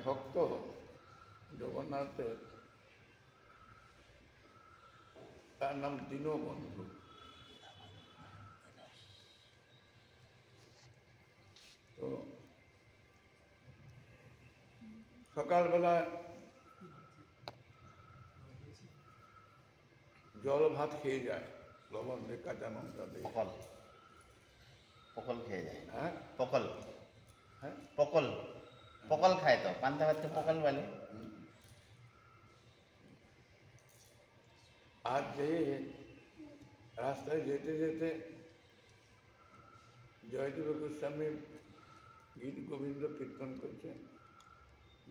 ভক্ত জগন্নাথের, তার নাম দীনবন্ধু। তো সকালবেলা জল ভাত খেয়ে যায়, লবণ দিয়ে কাঁচা লঙ্কা দিয়ে। পকল পকল খেয়ে যায়। হ্যাঁ পকল, হ্যাঁ পকল পকল খায় তো, পান্তা ভাত তো পকল বলে। আর যে রাস্তায় যেতে যেতে জয়দেব গোস্বামী গীত গোবিন্দ কীর্তন করছে,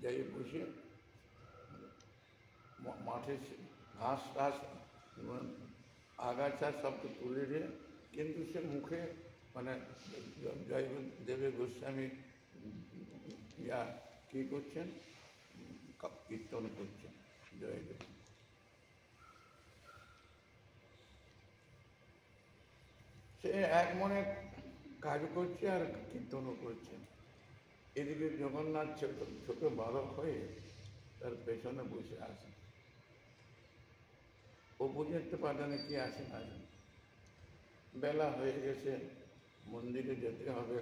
যাই বসে মাঠে ঘাস টাস আগাছা সব তুলে দিয়ে, কিন্তু সে মুখে মানে জয়দেব গোস্বামী কী করছেন, কীর্তন করছেন জয়দেব। সে এক মনে কাজ করছে আর কীর্তনও করছে। এদিকে জগন্নাথ ছোট বালক হয়ে তার পেছনে বসে আছে। ও বুঝতে পারে না কি আছে না আছে। বেলা হয়ে গেছে, মন্দিরে যেতে হবে,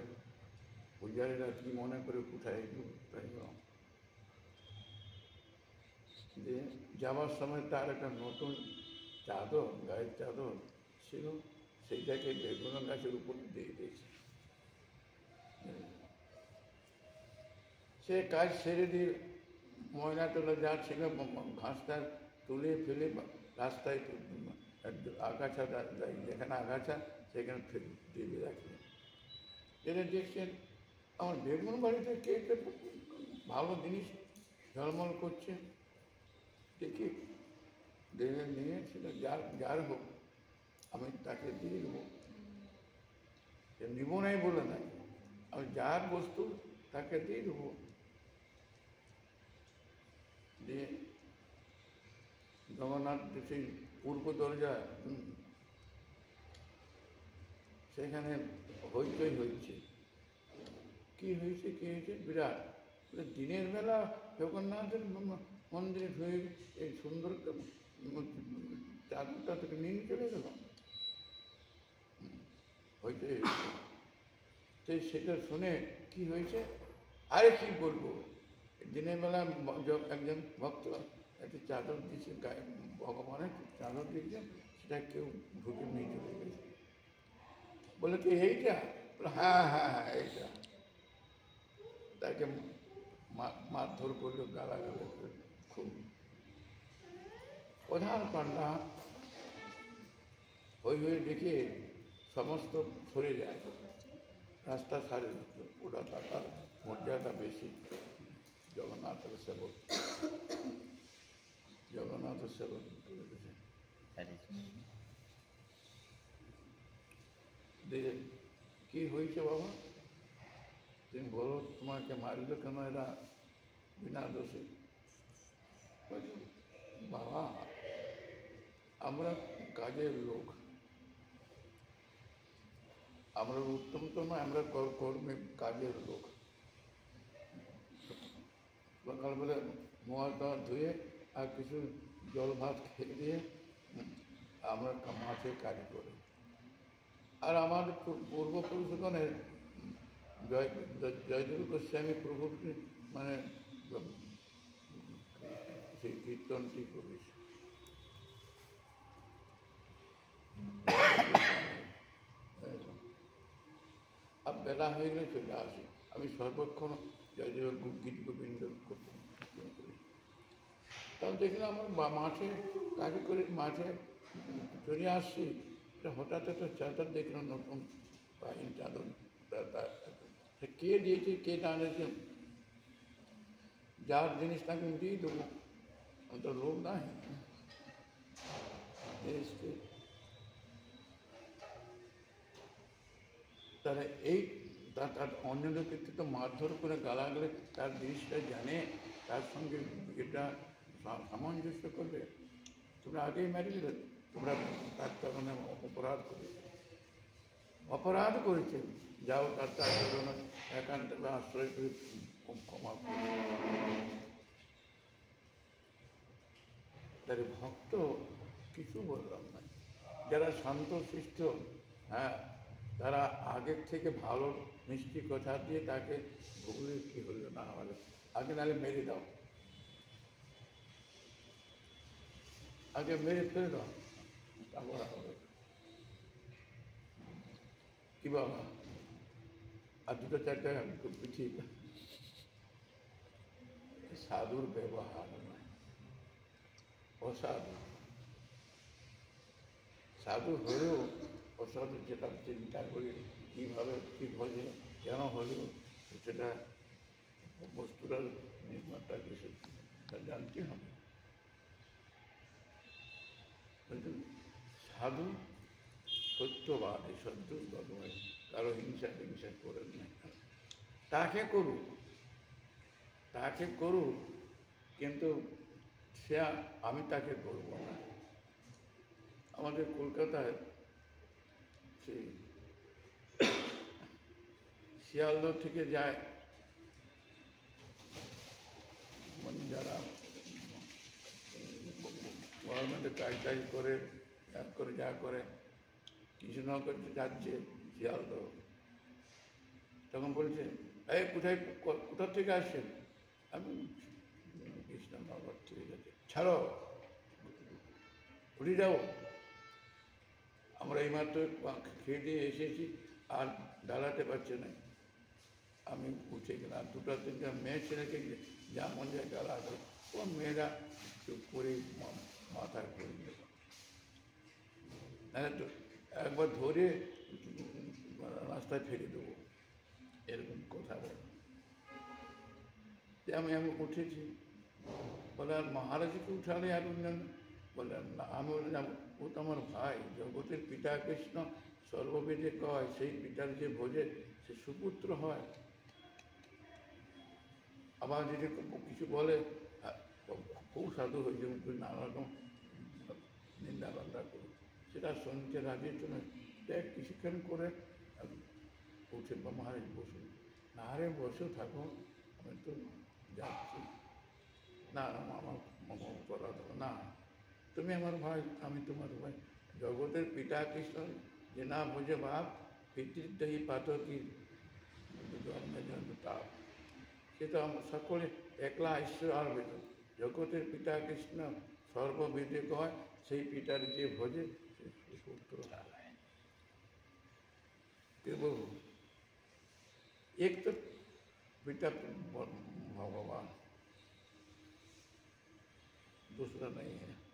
পূজারীরা কি মনে করে কোথায় যে যাওয়ার সময় তার একটা নতুন চাদর, গায়ের চাদর ছিল, সেইটাকে বেগুন গাছের উপর দিয়ে দিয়েছে। সে কাজ সেরে দিয়ে ময়লা টোলা যা ছিল ঘাসটা তুলে ফেলে রাস্তায় আগাছা, যেখানে আগাছা সেখানে ফেলে রাখলেন। এটা দেখছেন আমার বেগুন বাড়িতে কে ভালো জিনিস ঝলমল করছে, দেখি দেখে নিয়ে সেটা যার হোক আমি তাকে দিয়ে দেবো। নিব নাই বলে নাই, আমি যার বস্তু তাকে দিয়ে দেবো। দিয়ে জগন্নাথ সেই পূর্ব দরজা, সেখানে হইচই হয়েছে। কি হয়েছে বিরাট। দিনের বেলা জগন্নাথের মন্দিরে হয়ে এই সুন্দর চাদরটা থেকে নিয়ে চলে গেল, হইচই হয়েছে। সেই সেটা শুনে কি হয়েছে, আরে কি বলবো, দিনের বেলা একজন ভক্ত একটা চাদর দিয়েছে, গায়ে ভগবানের চাদর দিয়েছে, সেটা কেউ ঢুকে নিয়ে চলে গেছে। বলে কি এইটা? হ্যাঁ হ্যাঁ হ্যাঁ এইটা। তাকে মারধর করলো, গালাগালি করলো খুব। প্রধান পান্ডা হয়ে দেখে সমস্ত সরে যায়, রাস্তা সারে দিত। ওটা তার মর্যাদা বেশি, জগন্নাথের সেবক, জগন্নাথের সেবক করেছে। দিয়ে কি হয়েছে বাবা, তুমি বলো, তোমাকে মারল কেন এরা বিনা দোষে? বাবা আমরা কাজের লোক, আমরা উত্তম তো নয়, আমরা কর্মে কাজের লোক। সকালবেলা মোয়া ধুয়ে আর কিছু জল ভাত খেয়ে দিয়ে আমরা মাঠে কাজ করি। আর আমার পূর্বপুরুষগণের জয়দেব গোস্বামী প্রভুকে মানে সেই কীর্তনটি করেছে। আর বেলা হয়ে গেলে চলে আসি, আমি সর্বক্ষণ জয়দেব গীত গোবিন্দ করতে করি। তাহলে দেখলাম আমার মাঠে কাজ করে মাঠে চলে আসছি, হঠাৎ একটা চাদর দেখলাম, নতুন পাইন চাদর। কে দিয়েছে কে টানেছে, যার জিনিস তাকে আমি দিয়ে দেবো, তো লোক নাই। তাহলে এই তার অন্য লোকের তো মারধর করে গালাগালে তার জিনিসটা জানে, তার সঙ্গে এটা সামঞ্জস্য করবে। তোমরা আগেই মেরে দিলে, তোমরা তার কারণে অপরাধ করেছে যাও তার জন্য একান্ত আশ্রয় করে ক্ষমা করো। তার ভক্ত কিছু বললাম না, যারা শান্ত শিষ্ট, হ্যাঁ, তারা আগের থেকে ভালো মিষ্টি কথা দিয়ে তাকে ভুলে কি হলো না হলো, আগে নাহলে মেরে দাও, আগে মেরে ফেলে দাও, তারপর হবে কি বাবা, আর দুটো চারটে পিছিয়ে সাধুর ব্যবহার নয়, অসাধু। সাধু হলেও অসাধু যেটা চিন্তা করি কীভাবে কী ভজে কেন হলেও সেটা বস্তুটার নির্মাণটা কিছু জানতে হবে। সাধু সত্যবাদী, সত্য ভগবান, কারো হিংসা হিংসা করেন না, তাকে করুক, তাকে করুক, কিন্তু সে আমি তাকে করব না। আমাদের কলকাতায় সেই শিয়ালদহ থেকে যায় মানে যারা গভর্নমেন্টে কাজ টাজ করে যা করে কৃষ্ণনগর যাচ্ছে শিয়ালদহ, তখন বলছে এই কোথা থেকে আসছেন? আমি কৃষ্ণনগর থেকে যাচ্ছি। ছাড়ো, উঠে যাও, আমরা এইমাত্র খেয়ে দিয়ে এসেছি আর দাঁড়াতে পারছে না। আমি উঠে গেলাম, দুটো তিনটা মেয়ে ছেলেকে যেমন যায় দাঁড়াতে, ও মেয়েরা চুপ করে মাথায় করে গেল। হ্যাঁ, তো একবার ধরে রাস্তায় ফেলে দেবো, এরকম কথা বলে। আমি উঠেছি, বলে আর মহারাজকে উঠালে আর অন্যান্য বললেন না। আমি বললাম ও তো আমার ভাই, জগতের পিতা কৃষ্ণ সর্ববেদে কয় সেই পিতার যে ভোজে সে সুপুত্র হয়। আবার যদি কিছু বলে খুব সাধু হয়ে যেমন তুই নানা রকম নিন্দা বান্দা করি, সেটা শুনতে রাজি নয়। দেখ কিছুক্ষণ করে উঠে মহারাজ বসুন, না রে বসে থাকো, আমি তো যাচ্ছি। না আমার করা না, তুমি আমার ভাই, আমি তোমার ভাই। জগতের পিতা কৃষ্ণ যে না বোঝে বাপ, পিতৃদেহী পাতকি জন্মে জন্ম তাপ, সে তো সকলে একলা ঈশ্বর আর বেদ। জগতের পিতা কৃষ্ণ সর্ববেদে কয় সেই পিতার যে ভোজে সে পুত্র হয়। কে বলবো, এক তো पिता भगवान, दूसरा नहीं है।